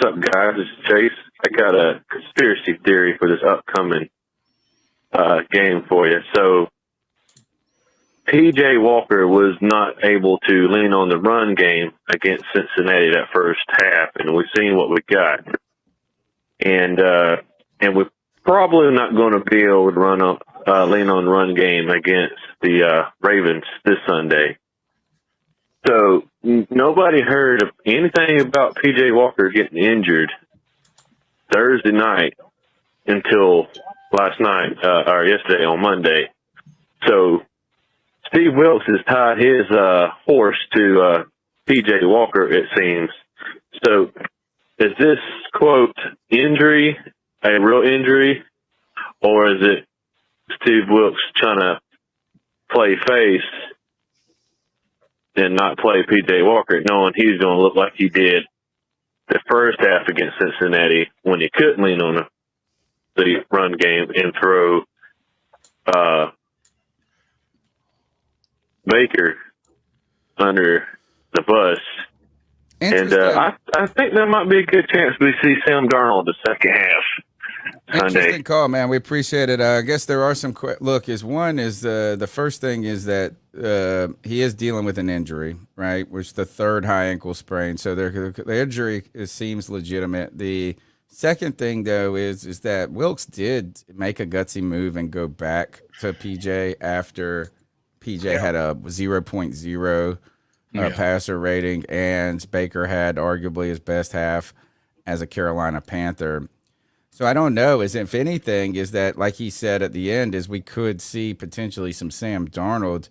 up, guys? It's Chase. I got a conspiracy theory for this upcoming game for you. So, P.J. Walker was not able to lean on the run game against Cincinnati that first half, and we've seen what we got. And we're probably not going to be able to lean on the run game against the Ravens this Sunday. So nobody heard of anything about P.J. Walker getting injured Thursday night until last night or yesterday on Monday. So Steve Wilkes has tied his horse to P.J. Walker, it seems. So is this, quote, injury a real injury, or is it Steve Wilkes trying to play face and not play P.J. Walker, knowing he's going to look like he did the first half against Cincinnati when he couldn't lean on the run game and throw Baker under the bus. And I think there might be a good chance we see Sam Darnold the second half Sunday. Interesting call, man. We appreciate it. I guess there are some look. The first thing is that he is dealing with an injury, right? Which the third high ankle sprain. So the injury seems legitimate. The second thing, though, is that Wilkes did make a gutsy move and go back to PJ after PJ had a 0.0 passer rating, and Baker had arguably his best half as a Carolina Panther. So I don't know. If anything, is that, like he said at the end, is we could see potentially some Sam Darnold.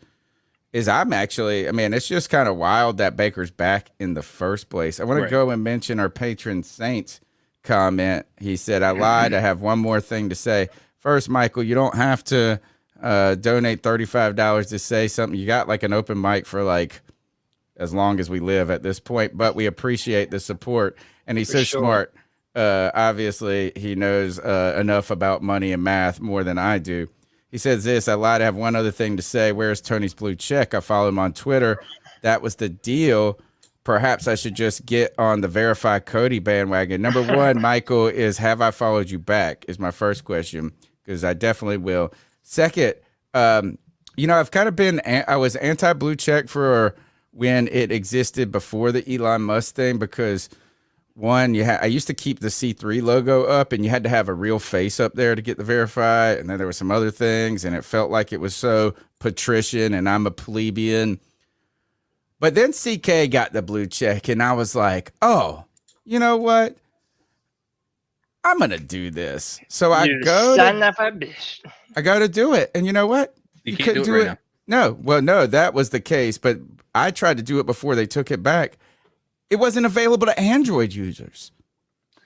It's just kind of wild that Baker's back in the first place. I want to go and mention our patron Saints comment. He said, I lied. I have one more thing to say. First, Michael, you don't have to donate $35 to say something. You got like an open mic for like as long as we live at this point, but we appreciate the support. And he's so smart. Obviously, he knows enough about money and math more than I do. He says this, I lied. I have one other thing to say. Where's Tony's blue check? I follow him on Twitter. That was the deal. Perhaps I should just get on the Verify Cody bandwagon. Number one, Michael, is have I followed you back is my first question, because I definitely will. Second, I've kind of I was anti-blue check for when it existed before the Elon Musk thing, because one, I used to keep the C3 logo up, and you had to have a real face up there to get the verify. And then there were some other things, and it felt like it was so patrician, and I'm a plebeian. But then CK got the blue check, and I was like, oh, you know what? I'm going to do this. So I go to do it. And you know what? You can't do it right now. No, that was the case. But I tried to do it before they took it back. It wasn't available to Android users.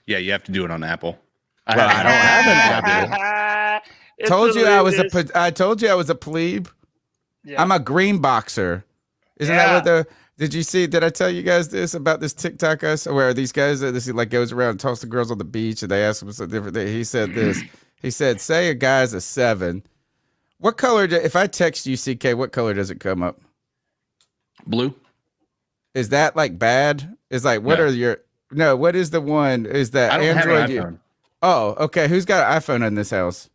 Yeah, you have to do it on Apple. I don't have an Apple. I told you I was a plebe. Yeah. I'm a green boxer. Isn't that what did you see? Did I tell you guys this about this TikTok where these guys goes around and talks to girls on the beach, and they ask him something different thing. He said this. He said, say a guy's a 7. What color if I text you, CK, what color does it come up? Blue. Is that like bad? Is like what is the one? Is that I don't Android? have an iPhone. Oh, okay. Who's got an iPhone in this house?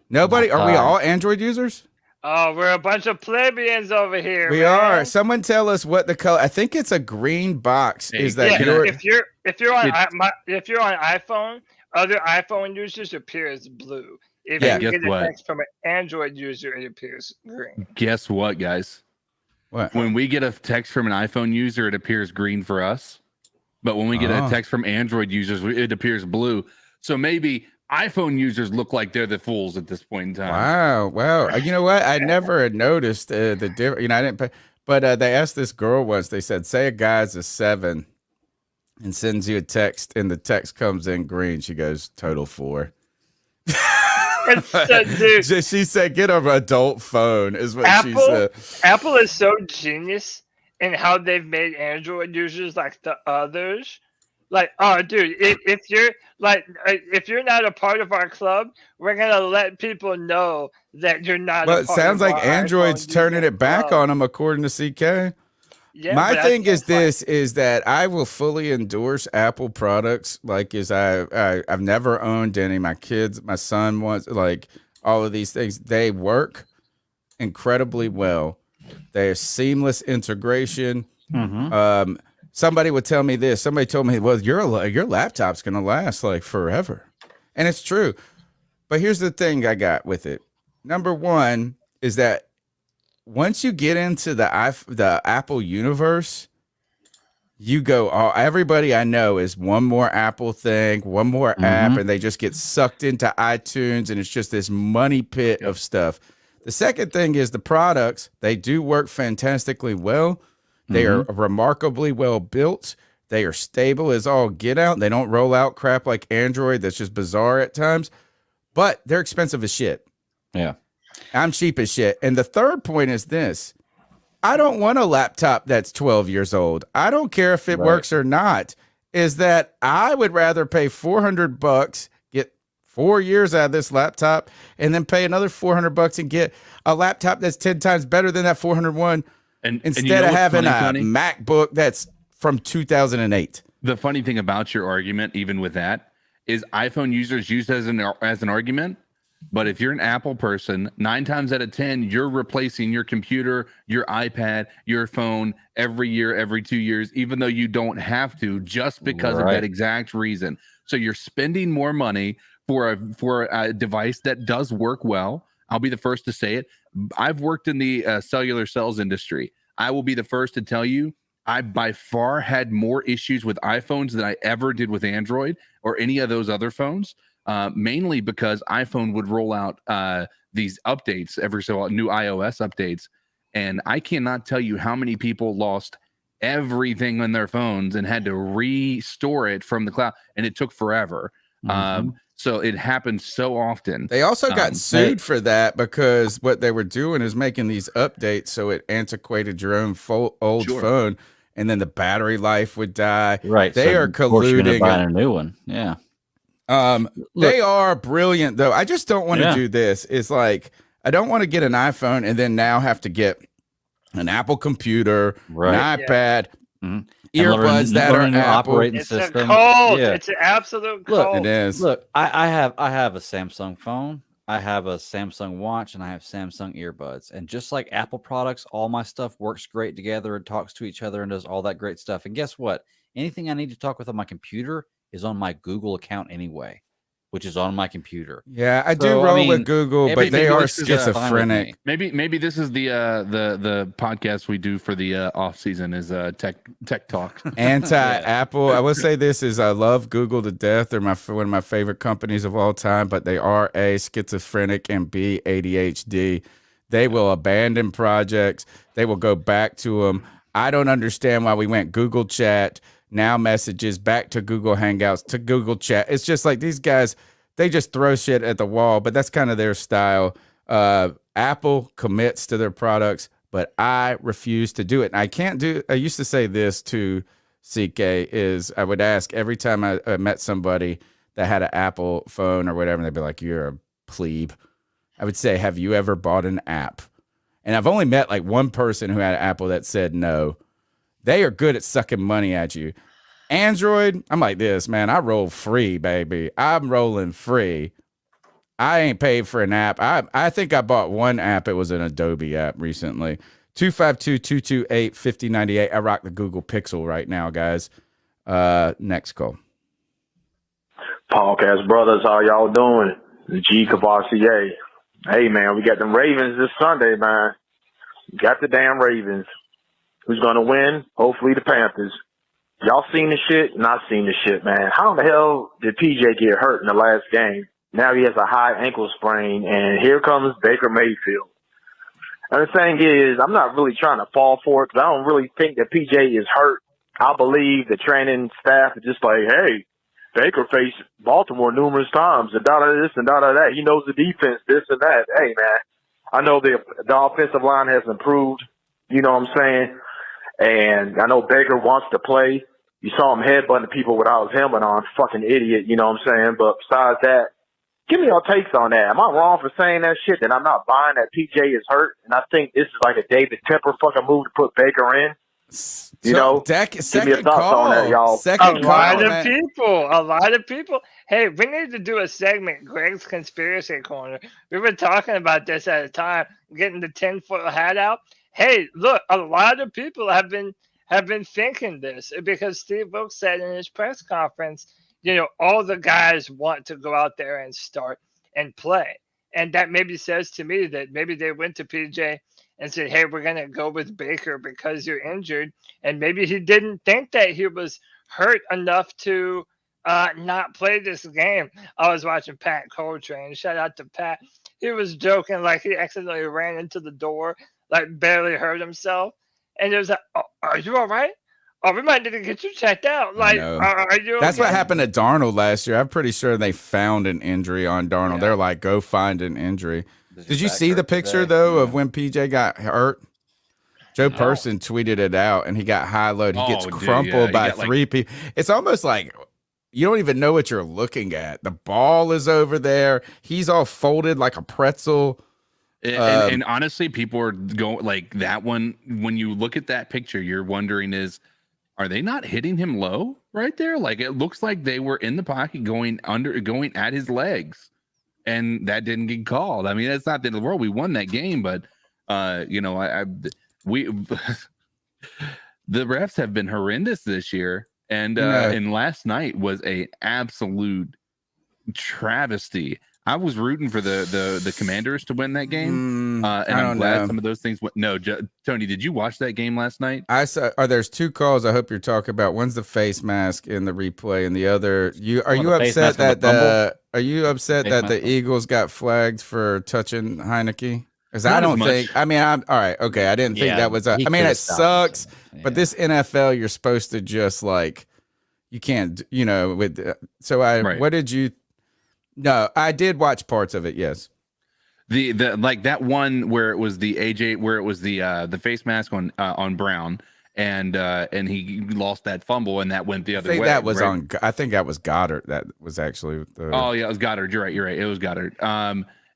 Nobody? Are we all Android users? Oh, we're a bunch of plebeians over here. We are. Someone tell us what the color. I think it's a green box. Is that if you're on iPhone, other iPhone users appear as blue. If you get a text from an Android user, it appears green. Guess what, guys? What? When we get a text from an iPhone user, it appears green for us. But when we get a text from Android users, it appears blue. So maybe iPhone users look like they're the fools at this point in time. Wow. You know what? I never had noticed the difference. I didn't. But they asked this girl once. They said, "Say a guy's a 7," and sends you a text, and the text comes in green. She goes, "Total 4." She said, "Get an adult phone," is what she said. Apple is so genius in how they've made Android users like the others. Like, oh, dude, if you're not a part of our club, we're gonna let people know that you're not. But it sounds like Android's turning it back on them, according to CK. Yeah, My but I thing is think, like, this: is that I will fully endorse Apple products. Like, I've never owned any. My kids, my son wants like all of these things. They work incredibly well. They're seamless integration. Somebody would tell me this. Somebody told me, "Well, your laptop's gonna last like forever," and it's true. But here's the thing I got with it. Number one is that once you get into the Apple universe, you go, everybody I know is one more Apple thing, one more app, and they just get sucked into iTunes, and it's just this money pit of stuff. The second thing is the products. They do work fantastically well. They are remarkably well built. They are stable as all get out. They don't roll out crap like Android that's just bizarre at times, but they're expensive as shit. Yeah. I'm cheap as shit. And the third point is this. I don't want a laptop that's 12 years old. I don't care if it works or not. Is that I would rather pay $400, get 4 years out of this laptop, and then pay another $400 and get a laptop that's 10 times better than that 401 instead of having a MacBook that's from 2008. The funny thing about your argument, even with that, is iPhone users use it as an argument. But if you're an Apple person, 9 times out of 10, you're replacing your computer, your iPad, your phone every year, every 2 years, even though you don't have to, just because of that exact reason. So you're spending more money for a device that does work well. I'll be the first to say it. I've worked in the cellular cells industry. I will be the first to tell you, I by far had more issues with iPhones than I ever did with Android or any of those other phones. Mainly because iPhone would roll out these updates every so often, new iOS updates, and I cannot tell you how many people lost everything on their phones and had to restore it from the cloud, and it took forever. So it happened so often. They also got sued for that because what they were doing is making these updates so it antiquated your own old phone, and then the battery life would die. Right. They are colluding. Buying a new one. Yeah. They are brilliant though. I just don't want to do this. It's like I don't want to get an iPhone and then now have to get an Apple computer, an iPad, earbuds that are Apple. It's a cult. It's an absolute cult. It is. Look, I have a Samsung phone, I have a Samsung watch, and I have Samsung earbuds. And just like Apple products, all my stuff works great together and talks to each other and does all that great stuff. And guess what? Anything I need to talk with on my computer is on my Google account anyway, which is on my computer. Yeah, I do roll with Google, but they are schizophrenic. Maybe this is the podcast we do for the off season is tech talk. Anti-Apple. I will say this is I love Google to death. They're one of my favorite companies of all time, but they are A, schizophrenic, and B, ADHD. They will abandon projects. They will go back to them. I don't understand why we went Google Chat, now Messages, back to Google Hangouts, to Google Chat. It's just like these guys, they just throw shit at the wall, but that's kind of their style. Apple commits to their products, but I refuse to do it. And I used to say this to CK is I would ask every time I met somebody that had an Apple phone or whatever, and they'd be like, "You're a plebe." I would say, "Have you ever bought an app?" And I've only met like one person who had an Apple that said no. They are good at sucking money at you. Android, I'm like this, man. I roll free, baby. I'm rolling free. I ain't paid for an app. I think I bought one app. It was an Adobe app recently. 252-228-5098. I rock the Google Pixel right now, guys. Next call. Podcast brothers, how y'all doing? G Cavassier. Hey, man, we got them Ravens this Sunday, man. Got the damn Ravens. Who's going to win? Hopefully the Panthers. Y'all seen the shit? Not seen the shit, man. How in the hell did PJ get hurt in the last game? Now he has a high ankle sprain, and here comes Baker Mayfield. And the thing is, I'm not really trying to fall for it because I don't really think that PJ is hurt. I believe the training staff is just like, hey, Baker faced Baltimore numerous times, and this and that. He knows the defense, this and that. Hey, man, I know the offensive line has improved. You know what I'm saying? And I know Baker wants to play. You saw him headbutting people without his helmet on. Fucking idiot, you know what I'm saying? But besides that, give me your takes on that. Am I wrong for saying that shit, that I'm not buying that PJ is hurt? And I think this is like a David Tepper fucking move to put Baker in. You know, give me your thoughts on that, y'all. Second a lot of people. Hey, we need to do a segment, Greg's Conspiracy Corner. We were talking about this at a time, getting the 10-foot hat out. Hey, look, a lot of people have been thinking this because Steve Wilkes said in his press conference, you know, all the guys want to go out there and start and play. And that maybe says to me that maybe they went to PJ and said, hey, we're going to go with Baker because you're injured. And maybe he didn't think that he was hurt enough to not play this game. I was watching Pat Coltrane. Shout out to Pat. He was joking like he accidentally ran into the door, like barely hurt himself. And it was like, oh, are you all right? Oh, we might need to get you checked out. Like, are you That's okay? what happened to Darnold last year. I'm pretty sure they found an injury on Darnold. Yeah. They're like, go find an injury. Did you see the picture, though, of when PJ got hurt? Joe Person tweeted it out, and he got high-load. He gets crumpled by three people. It's almost like you don't even know what you're looking at. The ball is over there. He's all folded like a pretzel. And honestly, people are going like that one. When you look at that picture, you're wondering are they not hitting him low right there? Like it looks like they were in the pocket going at his legs, and that didn't get called. I mean, that's not the end of the world. We won that game, but you know, the refs have been horrendous this year, and last night was a absolute travesty. I was rooting for the Commanders to win that game, and I'm glad some of those things went. No, Tony, did you watch that game last night? I saw. There's two calls. I hope you're talking about. One's the face mask in the replay, and the other. Are you upset that the Eagles got flagged for touching Heineke? Because I don't think. I mean, I'm all right. Okay, I didn't think that was. I mean, it sucks, but this NFL, you're supposed to just like, you can't. You know, with. What did you? No, I did watch parts of it. Yes, the like that one where it was the AJ, where it was the face mask on Brown, and he lost that fumble, and that went the other way. That was on. I think that was Goddard. That was actually. Oh yeah, it was Goddard. You're right. It was Goddard.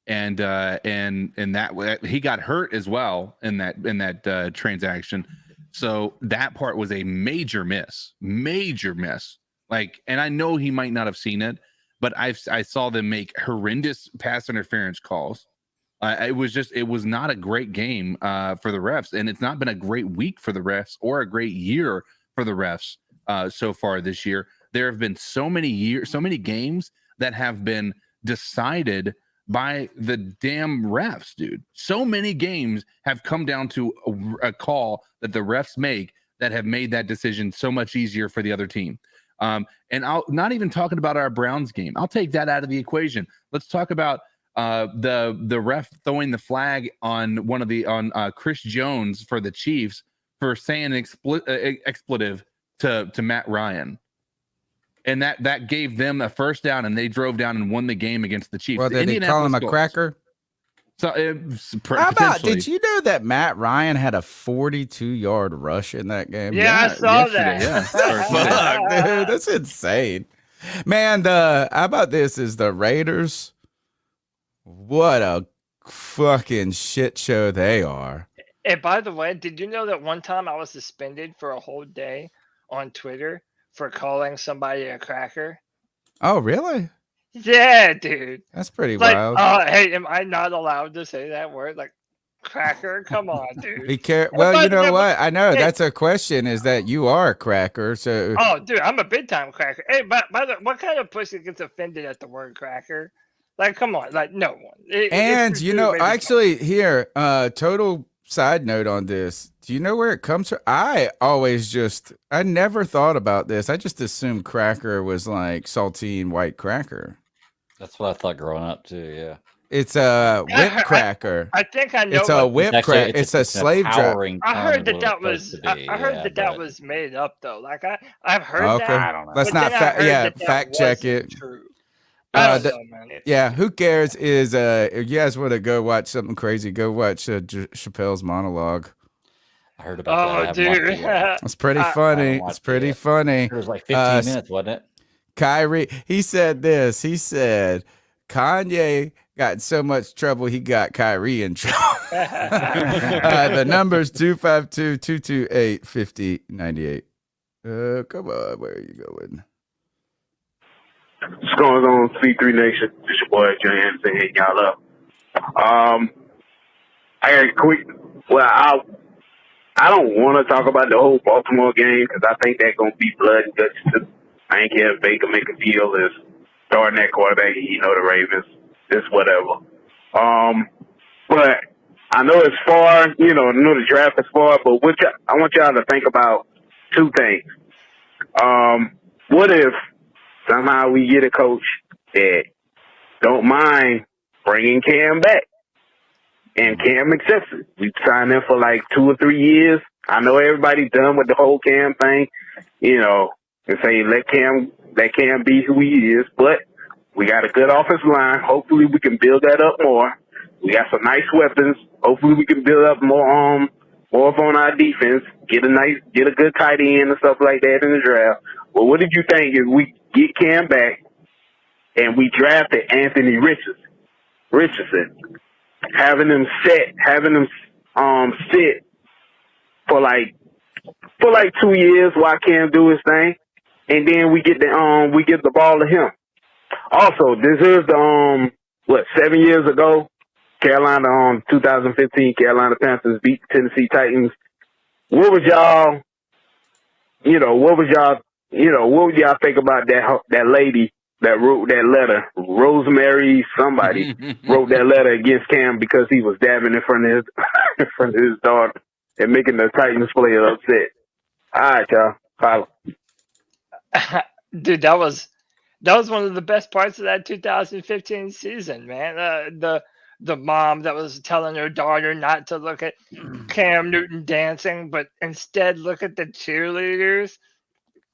And that he got hurt as well in that transaction. So that part was a major miss. Like, and I know he might not have seen it, but I saw them make horrendous pass interference calls. It was not a great game for the refs, and it's not been a great week for the refs or a great year for the refs so far this year. There have been so many games that have been decided by the damn refs, dude. So many games have come down to a call that the refs make that have made that decision so much easier for the other team. And I'll not even talking about our Browns game. I'll take that out of the equation. Let's talk about the ref throwing the flag on Chris Jones for the Chiefs for saying an expletive to Matt Ryan. And that gave them a first down, and they drove down and won the game against the Chiefs. Well, did he call him a cracker? So, how about, did you know that Matt Ryan had a 42-yard rush in that game? Yeah, I saw that. Yeah. Fuck, dude, that's insane. Man, how about this is the Raiders? What a fucking shit show they are. And by the way, did you know that one time I was suspended for a whole day on Twitter for calling somebody a cracker? Oh, really? Yeah, dude. That's pretty wild. Hey, am I not allowed to say that word? Like, cracker? Come on, dude. Well, you know what? I know that's a question. Is that you are a cracker? So. Oh, dude, I'm a big time cracker. Hey, by the way, what kind of pussy gets offended at the word cracker? Like, come on, like no one. And you know, actually, here, total side note on this. Do you know where it comes from? I never thought about this. I just assumed cracker was like saltine white cracker. That's what I thought growing up too. Yeah, it's a whip cracker. I think I know. It's a whip cracker. It's a slave drug. I heard that was. I heard that was made up though. Like I've heard that. I don't know. Let's not fact check it. True. Yeah, who cares? Is if you guys want to go watch something crazy, go watch Chappelle's monologue. I heard about that. Oh, dude. It's pretty funny. It's pretty funny. It was like 15 minutes, wasn't it? Kyrie, he said this. He said, Kanye got in so much trouble he got Kyrie in trouble. The number's 252-228-5098. Come on, where are you going? What's going on, C3 Nation? It's your boy Jay Anderson hitting y'all up. I got a quick. Well, I don't want to talk about the whole Baltimore game because I think that's gonna be blood and guts. I ain't care if Baker make a deal as starting that quarterback. The Ravens, just whatever. But I know it's far. I know the draft is far. But I want y'all to think about two things. What if somehow we get a coach that don't mind bringing Cam back, and Cam accepts it? We signed him for like 2 or 3 years. I know everybody's done with the whole Cam thing, and say let Cam be who he is. But we got a good offensive line. Hopefully we can build that up more. We got some nice weapons. Hopefully we can build up more up on our defense. Get a good tight end and stuff like that in the draft. Well, what did you think if we get Cam back and we drafted Anthony Richardson, having him sit for like 2 years while Cam do his thing, and then we get the ball to him. Also, this is 7 years ago, Carolina 2015 Carolina Panthers beat the Tennessee Titans. What would y'all think about that lady that wrote that letter? Rosemary somebody wrote that letter against Cam because he was dabbing in front of his daughter and making the Titans player upset. All right, y'all. Follow. Dude, that was one of the best parts of that 2015 season, man. The mom that was telling her daughter not to look at Cam Newton dancing, but instead look at the cheerleaders.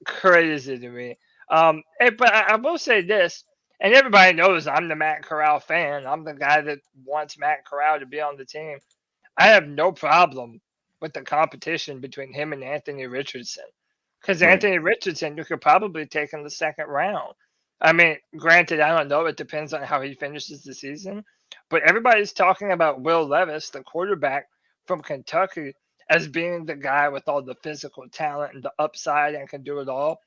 Crazy to me. But I will say this, and everybody knows I'm the Matt Corral fan. I'm the guy that wants Matt Corral to be on the team. I have no problem with the competition between him and Anthony Richardson. Because Anthony Richardson, you could probably take in the second round. I mean, granted, I don't know. It depends on how he finishes the season. But everybody's talking about Will Levis, the quarterback from Kentucky, as being the guy with all the physical talent and the upside and can do it all.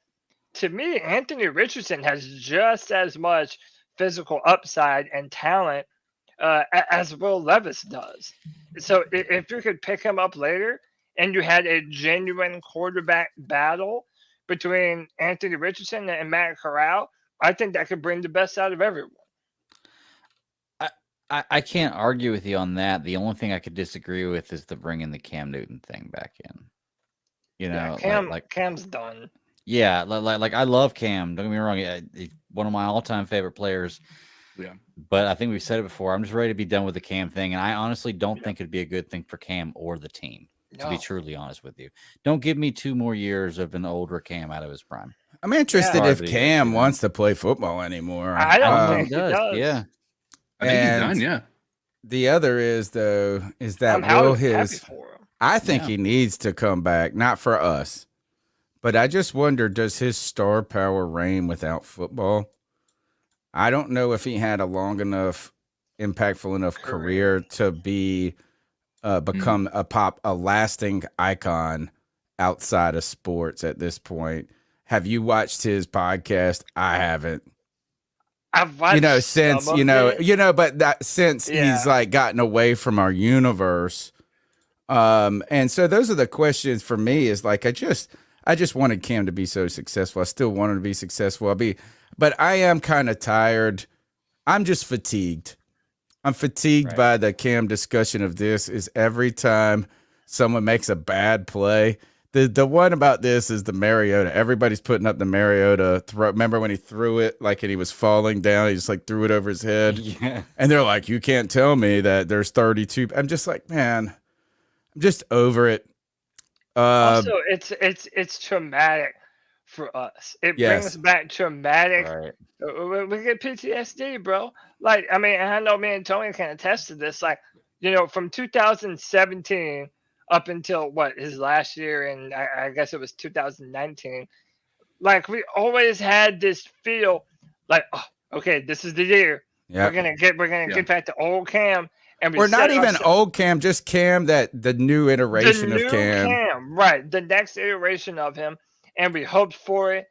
To me, Anthony Richardson has just as much physical upside and talent as Will Levis does. So if you could pick him up later and you had a genuine quarterback battle between Anthony Richardson and Matt Corral, I think that could bring the best out of everyone. I can't argue with you on that. The only thing I could disagree with is the bringing the Cam Newton thing back in. Cam's done. Yeah, like I love Cam. Don't get me wrong. He's one of my all-time favorite players. Yeah. But I think we've said it before. I'm just ready to be done with the Cam thing, and I honestly don't think it'd be a good thing for Cam or the team. To be truly honest with you, don't give me 2 more years of an older Cam out of his prime. I'm interested if Cam wants to play football anymore. I don't think he does. Yeah, I think he's done. Yeah. The other is that I think he needs to come back, not for us, but I just wonder, does his star power reign without football? I don't know if he had a long enough, impactful enough career to be become a lasting icon outside of sports at this point. Have you watched his podcast? I haven't. I've watched since since he's like gotten away from our universe. And so those are the questions for me, is like I just wanted Cam to be so successful. I still want him to be successful. But I am kind of tired. I'm just fatigued. I'm fatigued by the Cam discussion of this. Is every time someone makes a bad play. The one about this is the Mariota. Everybody's putting up the Mariota throw. Remember when he threw it and he was falling down? He just threw it over his head. Yeah. And they're like, you can't tell me that there's 32. I'm just like, man, I'm just over it. Also, it's traumatic for us. It brings back traumatic. Right. We get PTSD, bro. I know me and Tony can attest to this. From 2017 up until his last year, and I guess it was 2019. We always had this feel okay, this is the year. Yeah. We're gonna get back to old Cam, and we're not even old Cam, just Cam, that the new iteration of Cam. Right? The next iteration of him, and we hoped for it.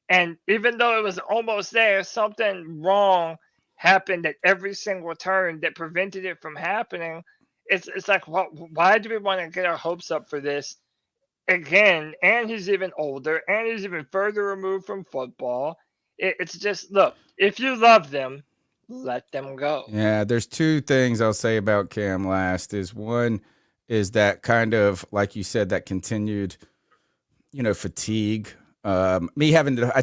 And even though it was almost there, something wrong happened at every single turn that prevented it from happening. It's like, why do we want to get our hopes up for this again? And he's even older, and he's even further removed from football. It's just, look, if you love them, let them go. Yeah, there's two things I'll say about Cam last. One is that kind of, like you said, that continued, fatigue. I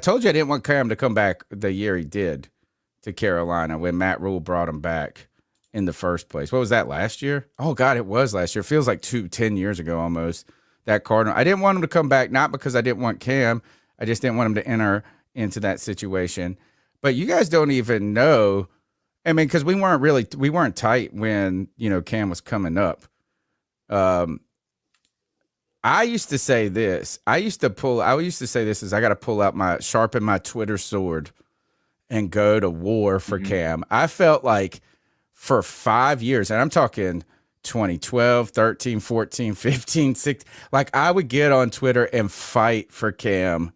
told you I didn't want Cam to come back the year he did to Carolina when Matt Rule brought him back in the first place. What was that, last year? Oh, God, it was last year. It feels like 10 years ago almost, that Cardinal. I didn't want him to come back, not because I didn't want Cam. I just didn't want him to enter into that situation. But you guys don't even know. I mean, because we weren't tight when, Cam was coming up. I used to say this. I used to say this is I got to sharpen my Twitter sword and go to war for Cam. I felt like for 5 years, and I'm talking 2012, 13, 14, 15, 16, like I would get on Twitter and fight for Cam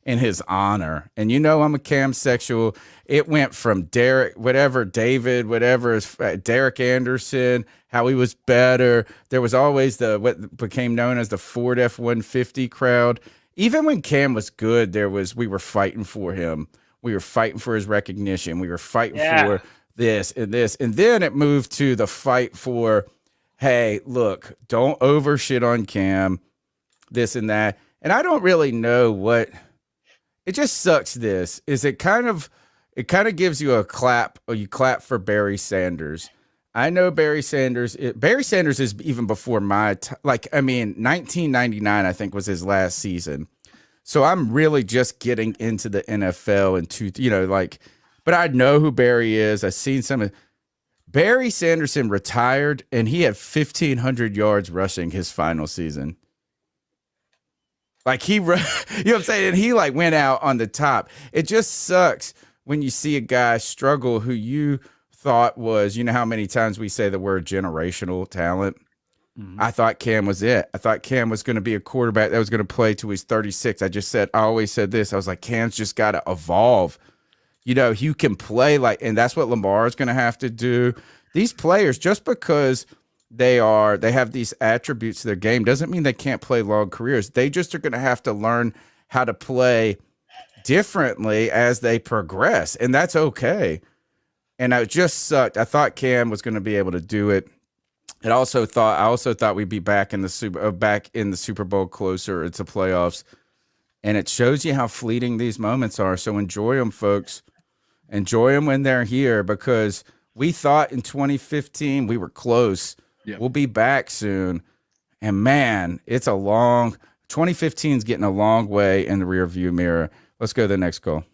in his honor. And I'm a Cam sexual. It went from Derek Anderson, how he was better. There was always what became known as the Ford F-150 crowd. Even when Cam was good, we were fighting for him. We were fighting for his recognition. We were fighting for this and this. And then it moved to the fight for, hey, look, don't overshit on Cam, this and that. And I don't really know what it just sucks. It kind of gives you a clap, or you clap for Barry Sanders. I know Barry Sanders is even before my 1999, I think, was his last season. So I'm really just getting into the NFL but I know who Barry is. I've seen Barry Sanderson retired, and he had 1,500 yards rushing his final season. Like you know what I'm saying? And he went out on the top. It just sucks when you see a guy struggle who you thought was, how many times we say the word generational talent? Mm-hmm. I thought Cam was it. I thought Cam was going to be a quarterback that was going to play till he's 36. I always said this. I was like, Cam's just got to evolve. You can play and that's what Lamar is going to have to do. These players, just because they have these attributes to their game doesn't mean they can't play long careers. They just are going to have to learn how to play differently as they progress, and that's okay. And it just sucked. I thought Cam was going to be able to do it. I also thought we'd be back in the Super Bowl closer. It's the playoffs, and it shows you how fleeting these moments are. So enjoy them, folks. Enjoy them when they're here, because we thought in 2015 we were close. Yep. We'll be back soon. And man, 2015 is getting a long way in the rearview mirror. Let's go to the next call.